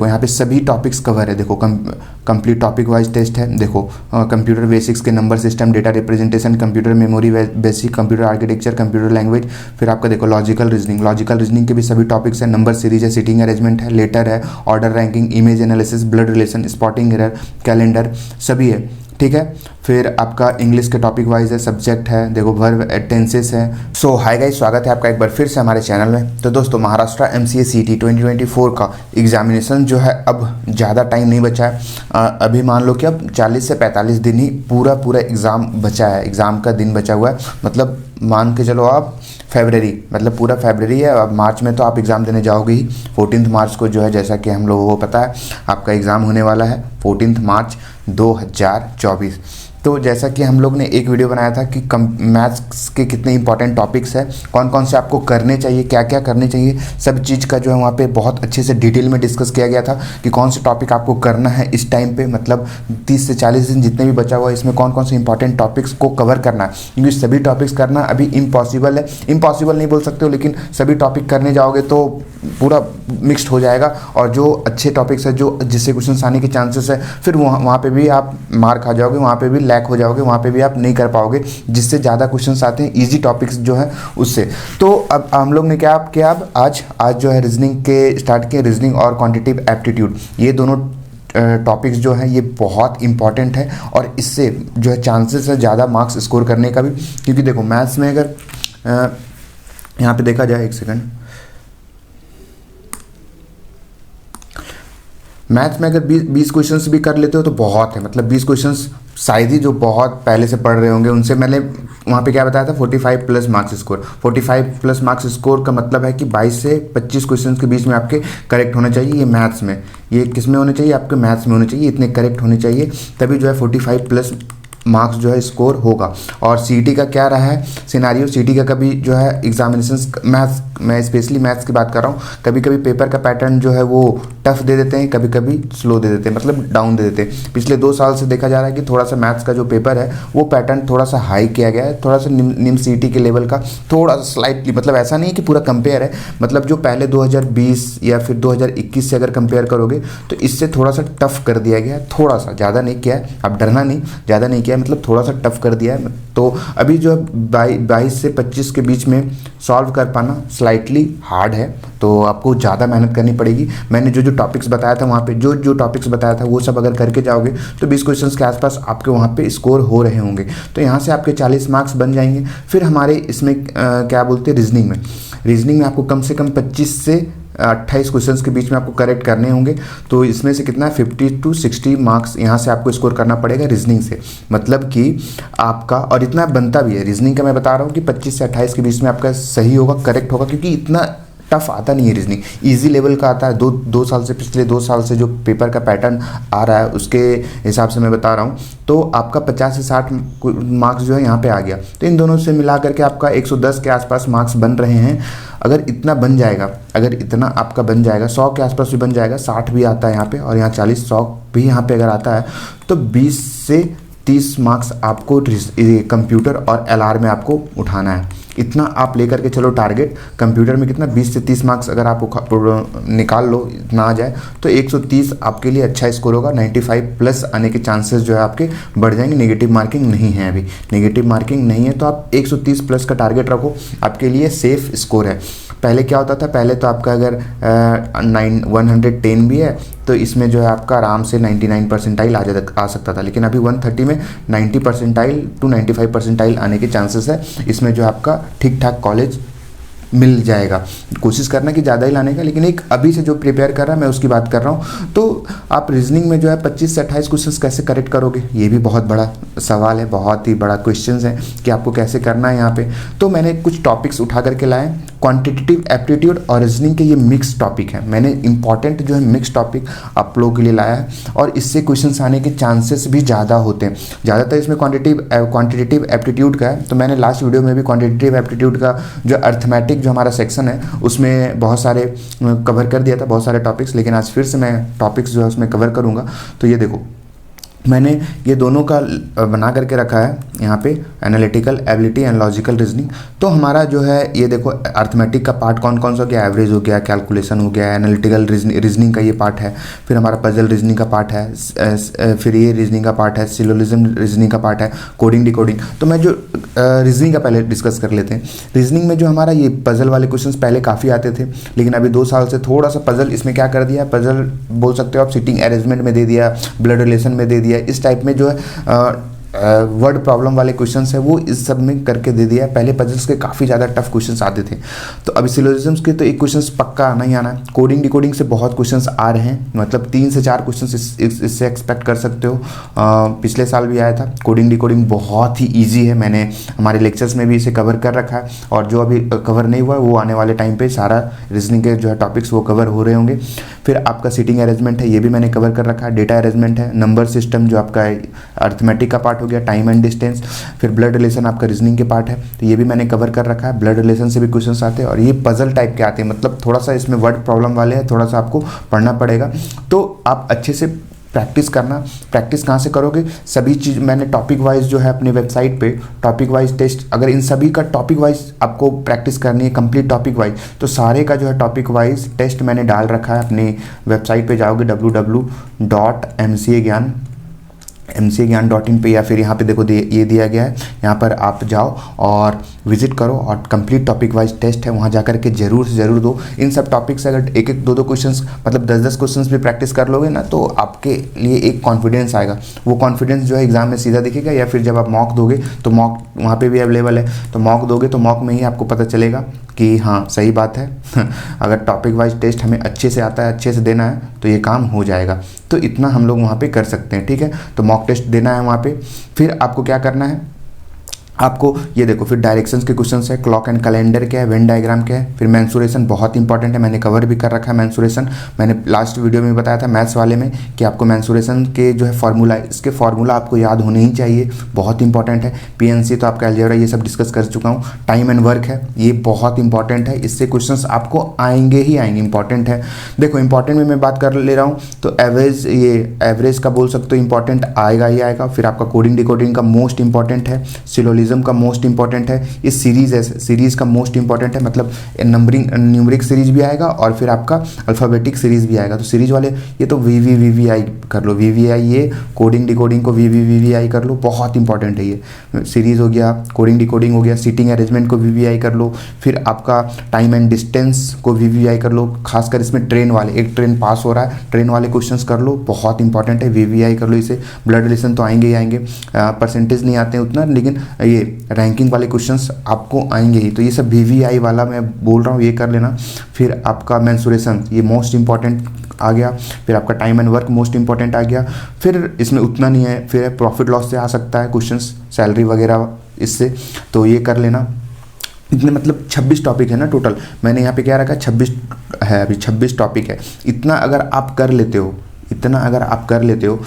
तो यहाँ पे सभी टॉपिक्स कवर है। देखो कंप्लीट टॉपिक वाइज टेस्ट है। देखो कंप्यूटर बेसिक्स के number system, data representation, computer memory basic, computer architecture, computer language. फिर आपका देखो लॉजिकल रीजनिंग के भी सभी टॉपिक्स है। नंबर सीरीज है, सीटिंग अरेंजमेंट है, लेटर है, order ranking, image analysis, blood relation, spotting error, calendar, सभी है। ठीक है। फिर आपका इंग्लिश के टॉपिक वाइज है, सब्जेक्ट है, देखो वर्ब, टेंसेस है। सो हाय गाइस, स्वागत है आपका एक बार फिर से हमारे चैनल में। तो दोस्तों महाराष्ट्र MCA CT 2024 का एग्जामिनेशन जो है अब ज़्यादा टाइम नहीं बचा है। अभी मान लो कि अब 40 से 45 दिन ही पूरा एग्ज़ाम बचा है, एग्ज़ाम का दिन बचा हुआ है। मतलब मान के चलो आप फरवरी, मतलब पूरा फरवरी है। अब मार्च में तो आप एग्ज़ाम देने जाओगे ही। 14 मार्च को जो है, जैसा कि हम लोगों को पता है, आपका एग्ज़ाम होने वाला है 14 मार्च 2024। तो जैसा कि हम लोग ने एक वीडियो बनाया था कि मैथ्स के कितने इंपॉर्टेंट टॉपिक्स हैं, कौन कौन से आपको करने चाहिए, क्या क्या करने चाहिए, सब चीज़ का जो है वहाँ पे बहुत अच्छे से डिटेल में डिस्कस किया गया था कि कौन से टॉपिक आपको करना है इस टाइम पे। मतलब 30 से 40 दिन जितने भी बचा हुआ है, इसमें कौन कौन से इंपॉर्टेंट टॉपिक्स को कवर करना है, क्योंकि सभी टॉपिक्स करना अभी इम्पॉसिबल है। इम्पॉसिबल नहीं बोल सकते हो, लेकिन सभी टॉपिक करने जाओगे तो पूरा मिक्सड हो जाएगा। और जो अच्छे टॉपिक्स है, जो जिससे क्वेश्चन आने के चांसेस है, फिर वहाँ पे भी आप मार खा जाओगे, वहाँ पे भी लैक हो जाओगे, वहाँ पे भी आप नहीं कर पाओगे। जिससे ज़्यादा क्वेश्चंस आते हैं इजी टॉपिक्स जो है उससे। तो अब हम लोग ने क्या किया, अब आज जो है रीजनिंग के स्टार्ट किए, रीजनिंग और क्वांटिटेटिव एप्टीट्यूड। ये दोनों टॉपिक्स जो हैं ये बहुत इंपॉर्टेंट है और इससे जो है चांसेस है ज़्यादा मार्क्स स्कोर करने का भी। क्योंकि देखो मैथ्स में अगर यहाँ पे देखा जाए, एक सेकंड, मैथ्स में अगर 20 क्वेश्चंस भी कर लेते हो तो बहुत है। मतलब 20 क्वेश्चंस शायद ही जो बहुत पहले से पढ़ रहे होंगे उनसे, मैंने वहाँ पे क्या बताया था, 45 plus marks score. 45 plus marks score का मतलब है कि 22 से 25 क्वेश्चंस के बीच में आपके करेक्ट होने चाहिए। ये मैथ्स में, ये किस में होने चाहिए, आपके मैथ्स में होने चाहिए, इतने करेक्ट होने चाहिए, तभी जो है 45 प्लस मार्क्स जो है स्कोर होगा। और CT का क्या रहा है सिनारियो, CT का कभी जो है एग्जामिनेशंस, मैथ्स, मैं स्पेशली मैथ्स की बात कर रहा हूँ, कभी कभी पेपर का पैटर्न जो है वो टफ दे देते हैं, कभी कभी स्लो दे देते हैं, मतलब डाउन दे देते हैं। पिछले 2 साल से देखा जा रहा है कि थोड़ा सा मैथ्स का जो पेपर है वो पैटर्न थोड़ा सा हाई किया गया है, थोड़ा सा निम्न CT के लेवल का, थोड़ा सा स्लाइटली। मतलब ऐसा नहीं है कि पूरा कंपेयर है, मतलब जो पहले 2020 या फिर 2021 से अगर कंपेयर करोगे तो इससे थोड़ा सा टफ कर दिया गया है, थोड़ा सा, ज़्यादा नहीं किया है। आप डरना नहीं, ज़्यादा नहीं किया है, मतलब थोड़ा सा टफ कर दिया है। तो अभी जो 22 से 25 के बीच में सॉल्व कर पाना स्लाइटली हार्ड है, तो आपको ज़्यादा मेहनत करनी पड़ेगी। मैंने जो टॉपिक्स बताया था वहाँ पे, जो टॉपिक्स बताया था वो सब अगर करके जाओगे तो 20 क्वेश्चंस के आसपास आपके वहाँ पे स्कोर हो रहे होंगे। तो यहाँ से आपके 40 मार्क्स बन जाएंगे। फिर हमारे इसमें क्या बोलते हैं, रीजनिंग में आपको कम से कम 25 से 28 क्वेश्चंस के बीच में आपको करेक्ट करने होंगे। तो इसमें से कितना 50 to 60 मार्क्स यहाँ से आपको स्कोर करना पड़ेगा रीजनिंग से। मतलब कि आपका, और इतना बनता भी है रीजनिंग का, मैं बता रहा हूँ कि 25 से 28 के बीच में आपका सही होगा, करेक्ट होगा, क्योंकि इतना टफ आता नहीं है रीजनिंग, इजी लेवल का आता है। दो साल से, पिछले 2 साल से जो पेपर का पैटर्न आ रहा है उसके हिसाब से मैं बता रहा हूँ। तो आपका 50 से 60 मार्क्स जो है यहाँ पे आ गया। तो इन दोनों से मिला करके आपका 110 के आसपास मार्क्स बन रहे हैं। अगर इतना बन जाएगा, अगर इतना आपका बन जाएगा, 100 के आसपास भी बन जाएगा, 60 भी आता है यहाँ पे, और यहाँ 40, 100 भी यहाँ पे अगर आता है, तो 20 से 30 मार्क्स आपको कंप्यूटर और LR में आपको उठाना है। इतना आप लेकर के चलो टारगेट। कंप्यूटर में कितना 20 से 30 मार्क्स अगर आप निकाल लो, इतना आ जाए तो 130 आपके लिए अच्छा स्कोर होगा। 95 प्लस आने के चांसेस जो है आपके बढ़ जाएंगे। नेगेटिव मार्किंग नहीं है, अभी नेगेटिव मार्किंग नहीं है, तो आप 130 प्लस का टारगेट रखो, आपके लिए सेफ स्कोर है। पहले क्या होता था, पहले तो आपका अगर 110 भी है तो इसमें जो है आपका आराम से 99 परसेंटाइल आ सकता था, लेकिन अभी 130 में 90 परसेंटाइल टू 95 परसेंटाइल आने के चांसेस है। इसमें जो आपका ठीक ठाक कॉलेज मिल जाएगा। कोशिश करना कि ज़्यादा ही लाने का, लेकिन एक अभी से जो प्रिपेयर कर रहा है मैं उसकी बात कर रहा हूँ। तो आप रीजनिंग में जो है 25 से 28 क्वेश्चंस कैसे करेक्ट करोगे, ये भी बहुत बड़ा सवाल है, बहुत ही बड़ा क्वेश्चंस है कि आपको कैसे करना है यहाँ पे। तो मैंने कुछ टॉपिक्स उठा करके लाए, क्वांटिटेटिव एप्टीट्यूड और रीजनिंग के ये मिक्स टॉपिक है। मैंने इंपॉर्टेंट जो है मिक्स टॉपिक आप लोगों के लिए लाया है, और इससे क्वेश्चंस आने के चांसेस भी ज़्यादा होते हैं। ज़्यादातर इसमें क्वांटिटेटिव एप्टीट्यूड का है, तो मैंने लास्ट वीडियो में भी क्वांटिटेटिव एप्टीट्यूड का जो अर्थमेटिक जो हमारा सेक्शन है उसमें बहुत सारे कवर कर दिया था, बहुत सारे टॉपिक्स, लेकिन आज फिर से मैं टॉपिक्स जो है उसमें कवर करूँगा। तो ये देखो मैंने ये दोनों का बना करके रखा है यहाँ पे, analytical ability and logical reasoning. तो हमारा जो है ये देखो अर्थमेटिक का पार्ट कौन कौन सा हो गया, एवरेज हो गया, कैलकुलेशन हो गया, एनालिटिकल रीजनिंग का ये पार्ट है, फिर हमारा पजल रीजनिंग का पार्ट है, फिर ये रीजनिंग का पार्ट है, सिलोजिज्म रीजनिंग का पार्ट है, कोडिंग डिकोडिंग। तो मैं जो रीजनिंग का पहले डिस्कस कर लेते हैं। रीजनिंग में जो हमारा ये पजल वाले क्वेश्चंस पहले काफ़ी आते थे, लेकिन अभी 2 साल से थोड़ा सा पजल इसमें क्या कर दिया, पजल बोल सकते हो आप, सिटिंग अरेंजमेंट में दे दिया, ब्लड रिलेशन में दे दिया, इस टाइप में जो है वर्ड प्रॉब्लम वाले क्वेश्चंस है वो इस सब में करके दे दिया है। पहले पजल्स के काफ़ी ज़्यादा टफ क्वेश्चंस आते थे, तो अभी सिलोजिज्म्स के तो एक क्वेश्चंस पक्का आना ही आना है। कोडिंग डिकोडिंग से बहुत क्वेश्चंस आ रहे हैं, मतलब 3 से 4 क्वेश्चंस इससे एक्सपेक्ट कर सकते हो। पिछले साल भी आया था। कोडिंग डिकोडिंग बहुत ही ईजी है, मैंने हमारे लेक्चर्स में भी इसे कवर कर रखा है, और जो अभी कवर नहीं हुआ वो आने वाले टाइम पर सारा रीजनिंग के जो है टॉपिक्स वो कवर हो रहे होंगे। फिर आपका सीटिंग अरेंजमेंट है, ये भी मैंने कवर कर रखा है। डेटा अरेंजमेंट है, नंबर सिस्टम जो आपका अर्थमेटिक का पार्ट हो गया, टाइम एंड डिस्टेंस, फिर ब्लड रिलेशन आपका रीजनिंग के पार्ट है, तो ये भी मैंने कवर कर रखा है। ब्लड रिलेशन से भी क्वेश्चंस आते हैं, और ये पजल टाइप के आते हैं, मतलब थोड़ा सा इसमें वर्ड प्रॉब्लम वाले हैं, थोड़ा सा आपको पढ़ना पड़ेगा। तो आप अच्छे से प्रैक्टिस करना। प्रैक्टिस कहाँ से करोगे, सभी चीज़ मैंने टॉपिक वाइज जो है अपने वेबसाइट पे टॉपिक वाइज टेस्ट, अगर इन सभी का टॉपिक वाइज आपको प्रैक्टिस करनी है कंप्लीट टॉपिक वाइज, तो सारे का जो है टॉपिक वाइज टेस्ट मैंने डाल रखा है। अपनी वेबसाइट पे जाओगे www.mcagyan.in पे, या फिर यहाँ पे देखो ये दिया गया है, यहाँ पर आप जाओ और विजिट करो, और कंप्लीट टॉपिक वाइज टेस्ट है, वहाँ जा कर के जरूर से ज़रूर दो। इन सब टॉपिक से अगर एक एक दो दो क्वेश्चंस, मतलब 10-10 क्वेश्चंस भी प्रैक्टिस कर लोगे ना, तो आपके लिए एक कॉन्फिडेंस आएगा। वो कॉन्फिडेंस जो है एग्जाम में सीधा दिखेगा, या फिर जब आप मॉक दोगे तो मॉक वहाँ पे भी अवेलेबल है, तो मॉक दोगे तो मॉक में ही आपको पता चलेगा कि हाँ सही बात है अगर टॉपिक वाइज टेस्ट हमें अच्छे से आता है, अच्छे से देना है, तो ये काम हो जाएगा। तो इतना हम लोग वहाँ पे कर सकते हैं, ठीक है। तो मॉक टेस्ट देना है वहाँ पे। फिर आपको क्या करना है, आपको ये देखो, फिर डायरेक्शंस के क्वेश्चंस है, क्लॉक एंड कैलेंडर क्या है, वेन डायग्राम क्या है, फिर मेंसुरेशन बहुत इंपॉर्टेंट है, मैंने कवर भी कर रखा है मेंसुरेशन। मैंने लास्ट वीडियो में बताया था मैथ्स वाले में कि आपको मेंसुरेशन के जो है फार्मूला, इसके फार्मूला आपको याद होने ही चाहिए, बहुत इंपॉर्टेंट है। पीएनसी तो आपका अलजेब्रा ये सब डिस्कस कर चुका हूँ। टाइम एंड वर्क है, ये बहुत इंपॉर्टेंट है, इससे क्वेश्चन आपको आएंगे ही आएंगे, इंपॉर्टेंट है। देखो इंपॉर्टेंट में मैं बात कर ले रहा हूँ, तो एवरेज, ये एवरेज का बोल सकते हो इंपॉर्टेंट आएगा ही आएगा। फिर आपका कोडिंग डिकोडिंग का मोस्ट इंपॉर्टेंट है, सिलोजिज्म का मोस्ट इंपॉर्टेंट है, ये सीरीज है, सीरीज का मोस्ट इंपॉर्टेंट है, मतलब नंबरिंग न्यूमरिक सीरीज भी आएगा, और फिर आपका अल्फ़ाबेटिक सीरीज भी आएगा। तो सीरीज वाले ये तो वीवीवीआई कर लो, वीवीआई, ये कोडिंग डिकोडिंग को वीवीवीआई कर लो, बहुत इंपॉर्टेंट है ये। सीरीज हो गया, कोडिंग डिकोडिंग हो गया, सीटिंग अरेंजमेंट को वीवीआई कर लो, फिर आपका टाइम एंड डिस्टेंस को वीवीआई कर लो, खासकर इसमें ट्रेन वाले, एक ट्रेन पास हो रहा है, ट्रेन वाले क्वेश्चंस कर लो, बहुत इंपॉर्टेंट है, वीवीआई कर लो इसे। ब्लड रिलेशन तो आएंगे ही आएंगे, परसेंटेज नहीं आते हैं उतना, लेकिन ये रैंकिंग वाले क्वेश्चंस आपको आएंगे ही, तो ये सब वीवीआई वाला मैं बोल रहा हूँ, ये कर लेना। फिर आपका मेंसुरेशन, ये मोस्ट इंपॉर्टेंट आ गया। फिर आपका time and work most important आ गया। फिर इसमें उतना नहीं है, फिर प्रॉफिट लॉस से आ सकता है क्वेश्चंस, सैलरी वगैरह इससे, तो ये कर लेना। इतने मतलब 26 टॉपिक है ना टोटल, मैंने यहाँ पे क्या रखा, 26 है, अभी 26 टॉपिक है। इतना अगर आप कर लेते हो, इतना अगर आप कर लेते हो,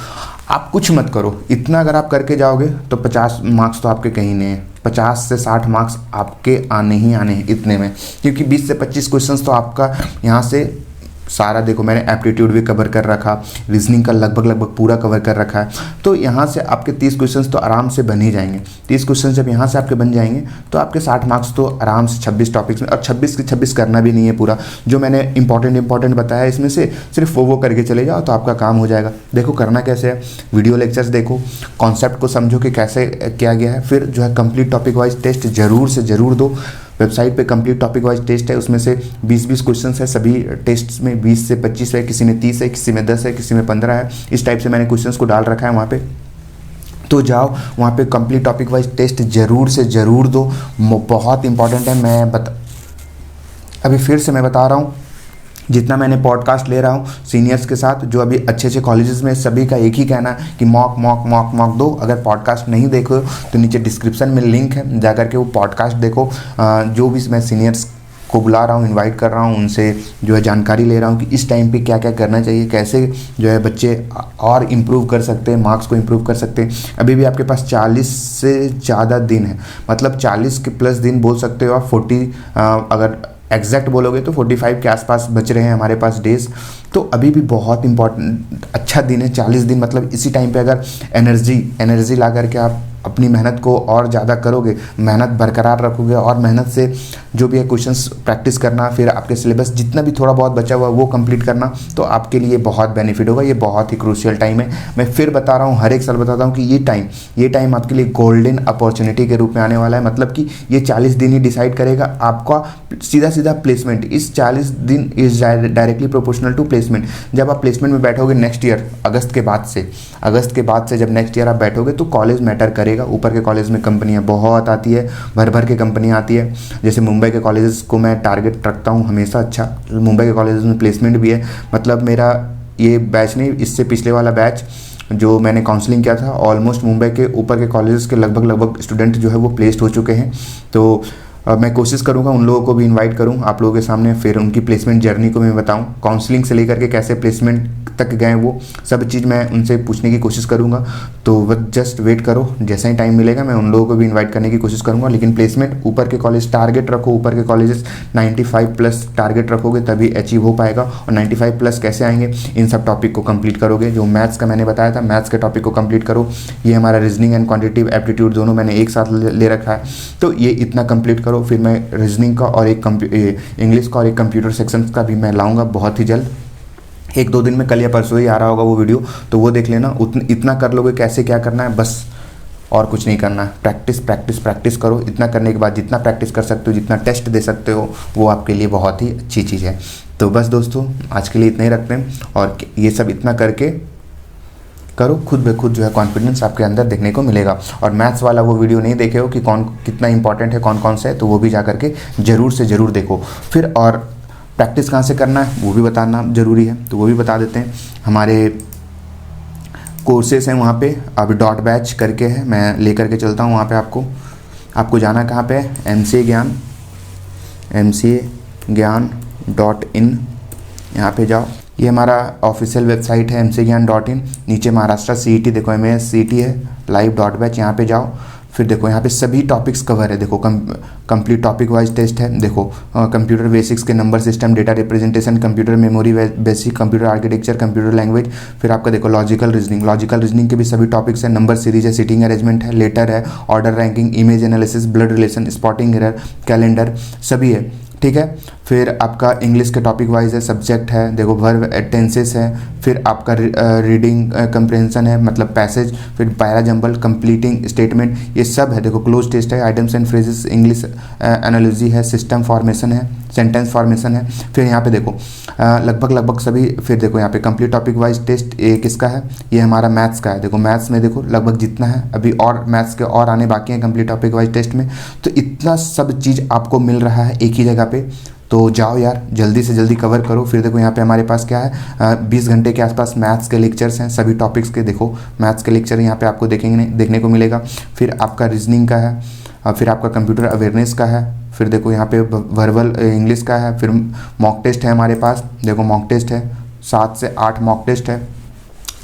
आप कुछ मत करो, इतना अगर आप करके जाओगे तो 50 मार्क्स तो आपके कहीं नहीं है, 50 से 60 मार्क्स आपके आने ही आने हैं इतने में, क्योंकि 20 से 25 क्वेश्चंस तो आपका यहाँ से सारा, देखो मैंने एप्टीट्यूड भी कवर कर रखा, रीजनिंग का लगभग पूरा कवर कर रखा है, तो यहाँ से आपके 30 क्वेश्चंस तो आराम से बन ही जाएंगे। 30 क्वेश्चन जब यहाँ से आपके बन जाएंगे तो आपके 60 मार्क्स तो आराम से 26 टॉपिक्स में, और 26 के 26 करना भी नहीं है पूरा, जो मैंने इंपॉर्टेंट बताया इसमें से सिर्फ वो करके चले जाओ तो आपका काम हो जाएगा। देखो करना कैसे है, वीडियो लेक्चर्स देखो, कॉन्सेप्ट को समझो कि कैसे किया गया है, फिर जो है कंप्लीट टॉपिक वाइज टेस्ट जरूर से ज़रूर दो। वेबसाइट पे कंप्लीट टॉपिक वाइज टेस्ट है, उसमें से 20-20 क्वेश्चंस है, सभी टेस्ट्स में 20 से 25 है, किसी में 30 है, किसी में 10 है, किसी में 15 है, इस टाइप से मैंने क्वेश्चंस को डाल रखा है वहाँ पे। तो जाओ वहाँ पे कंप्लीट टॉपिक वाइज टेस्ट जरूर से ज़रूर दो, बहुत इंपॉर्टेंट है। अभी फिर से मैं बता रहा हूँ, जितना मैंने पॉडकास्ट ले रहा हूँ सीनियर्स के साथ जो अभी अच्छे कॉलेजेस में, सभी का एक ही कहना है कि मॉक दो। अगर पॉडकास्ट नहीं देखो तो नीचे डिस्क्रिप्शन में लिंक है, जा करके वो पॉडकास्ट देखो। जो भी मैं सीनियर्स को बुला रहा हूँ, इनवाइट कर रहा हूँ, उनसे जो है जानकारी ले रहा हूँ कि इस टाइम पे क्या क्या करना चाहिए, कैसे जो है बच्चे और इम्प्रूव कर सकते हैं, मार्क्स को इम्प्रूव कर सकते हैं। अभी भी आपके पास 40 से ज़्यादा दिन है, मतलब 40 के प्लस दिन बोल सकते हो आप। 40 अगर एग्जैक्ट बोलोगे तो 45 के आसपास बच रहे हैं हमारे पास डेज। तो अभी भी बहुत इंपॉर्टेंट अच्छा दिन है। 40 दिन मतलब इसी टाइम पे अगर एनर्जी ला करके आप अपनी मेहनत को और ज़्यादा करोगे, मेहनत बरकरार रखोगे और मेहनत से जो भी है क्वेश्चंस प्रैक्टिस करना, फिर आपके सिलेबस जितना भी थोड़ा बहुत बचा हुआ है वो कंप्लीट करना, तो आपके लिए बहुत बेनिफिट होगा। ये बहुत ही क्रूशियल टाइम है। मैं फिर बता रहा हूँ, हर एक साल बताता हूँ कि ये टाइम आपके लिए गोल्डन अपॉर्चुनिटी के रूप में आने वाला है। मतलब कि ये 40 दिन ही डिसाइड करेगा आपका सीधा प्लेसमेंट। इस 40 दिन is directly proportional to placement. जब आप प्लेसमेंट में बैठोगे नेक्स्ट ईयर, अगस्त के बाद से जब नेक्स्ट ईयर आप बैठोगे तो कॉलेज मैटर करेगा। ऊपर के कॉलेज में कंपनियां बहुत आती है, भर के कंपनियां आती है। जैसे मुंबई के कॉलेजेस को मैं टारगेट रखता हूं हमेशा। अच्छा, मुंबई के कॉलेजेस में प्लेसमेंट भी है। मतलब मेरा ये बैच नहीं, इससे पिछले वाला बैच जो मैंने काउंसलिंग किया था, ऑलमोस्ट मुंबई के ऊपर के कॉलेजेस के लगभग स्टूडेंट जो है वो प्लेस्ड हो चुके हैं। तो मैं कोशिश करूंगा उन लोगों को भी इनवाइट करूं आप लोगों के सामने, फिर उनकी प्लेसमेंट जर्नी को मैं बताऊं, काउंसलिंग से लेकर के कैसे प्लेसमेंट तक गए वो सब चीज़ मैं उनसे पूछने की कोशिश करूंगा। तो बस जस्ट वेट करो, जैसा ही टाइम मिलेगा मैं उन लोगों को भी इनवाइट करने की कोशिश करूंगा। लेकिन प्लेसमेंट ऊपर के कॉलेज टारगेट रखो, ऊपर के कॉलेजेस 95+ टारगेट रखोगे तभी अचीव हो पाएगा। और 95+ कैसे आएंगे, इन सब टॉपिक को कंप्लीट करोगे। जो मैथ्स का मैंने बताया था, मैथ्स के टॉपिक को कंप्लीट करो। ये हमारा रीजनिंग एंड क्वान्टिटेटिव एप्टीट्यूड दोनों मैंने एक साथ ले रखा है, तो ये इतना कंप्लीट करो। फिर मैं रीजनिंग का और एक इंग्लिश का और एक कंप्यूटर सेक्शन का भी मैं लाऊंगा बहुत ही जल्द। 1-2 दिन में, कल या परसों ही आ रहा होगा वो वीडियो, तो वो देख लेना। इतना कर लोगे कैसे क्या करना है, बस और कुछ नहीं करना है। प्रैक्टिस करो। इतना करने के बाद जितना प्रैक्टिस कर सकते हो, जितना टेस्ट दे सकते हो, वो आपके लिए बहुत ही अच्छी चीज़ है। तो बस दोस्तों, आज के लिए इतना ही रखते हैं। और ये सब इतना करके करो, खुद ब खुद जो है कॉन्फिडेंस आपके अंदर देखने को मिलेगा। और मैथ्स वाला वो वीडियो नहीं देखे हो कि कौन कितना इंपॉर्टेंट है, कौन से है, तो वो भी जा करके ज़रूर से ज़रूर देखो। फिर और प्रैक्टिस कहाँ से करना है वो भी बताना ज़रूरी है, तो वो भी बता देते हैं। हमारे कोर्सेस हैं वहाँ पे, अभी .बैच करके है, मैं लेकर के चलता हूँ वहाँ पे। आपको जाना कहाँ पे है, mcagyan.in, यहाँ पे जाओ। ये हमारा ऑफिशियल वेबसाइट है mcagyan.in। नीचे महाराष्ट्र CET देखो, MAS CET है, लाइव .बैच, यहाँ पे जाओ। फिर देखो यहाँ पे सभी टॉपिक्स कवर है। देखो कंप्लीट टॉपिक वाइज टेस्ट है। देखो कंप्यूटर बेसिक्स के number system, data representation, computer memory basic, computer architecture, computer language. फिर आपका देखो लॉजिकल रीजनिंग के भी सभी टॉपिक्स हैं। नंबर सीरीज है, सीटिंग अरेंजमेंट है, लेटर है, order ranking, image analysis, blood relation, spotting error, calendar, सभी है, ठीक है। फिर आपका इंग्लिश के टॉपिक वाइज है, सब्जेक्ट है, देखो वर्ब, टेंसेस है। फिर आपका रीडिंग कम्प्रहेंशन है, मतलब पैसेज, फिर पैरा जंबल, कंप्लीटिंग स्टेटमेंट, ये सब है। देखो क्लोज टेस्ट है, items and phrases, English analogy है, सिस्टम फॉर्मेशन है, सेंटेंस फॉर्मेशन है। फिर यहाँ पे देखो लगभग सभी। फिर देखो यहाँ पे कंप्लीट टॉपिक वाइज टेस्ट किसका है, ये हमारा मैथ्स का है। देखो मैथ्स में देखो लगभग जितना है, अभी और मैथ्स के और आने बाकी हैं कंप्लीट टॉपिक वाइज टेस्ट में। तो इतना सब चीज़ आपको मिल रहा है एक ही जगह पे, तो जाओ यार जल्दी से जल्दी कवर करो। फिर देखो यहाँ पे हमारे पास क्या है, 20 घंटे के आसपास मैथ्स के लेक्चर्स हैं सभी टॉपिक्स के। देखो मैथ्स के लेक्चर यहाँ पे आपको देखने को मिलेगा। फिर आपका रीजनिंग का है, फिर आपका कंप्यूटर अवेयरनेस का है, फिर देखो यहाँ पे वर्बल इंग्लिश का है। फिर मॉक टेस्ट है हमारे पास, देखो मॉक टेस्ट है, 7 से 8 मॉक टेस्ट है।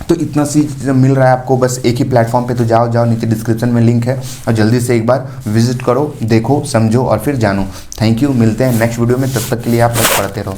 तो इतना सी मिल रहा है आपको बस एक ही प्लेटफॉर्म पे। तो जाओ, नीचे डिस्क्रिप्शन में लिंक है और जल्दी से एक बार विजिट करो, देखो, समझो और फिर जानो। थैंक यू, मिलते हैं नेक्स्ट वीडियो में। तब तक के लिए आप बस पढ़ते रहो।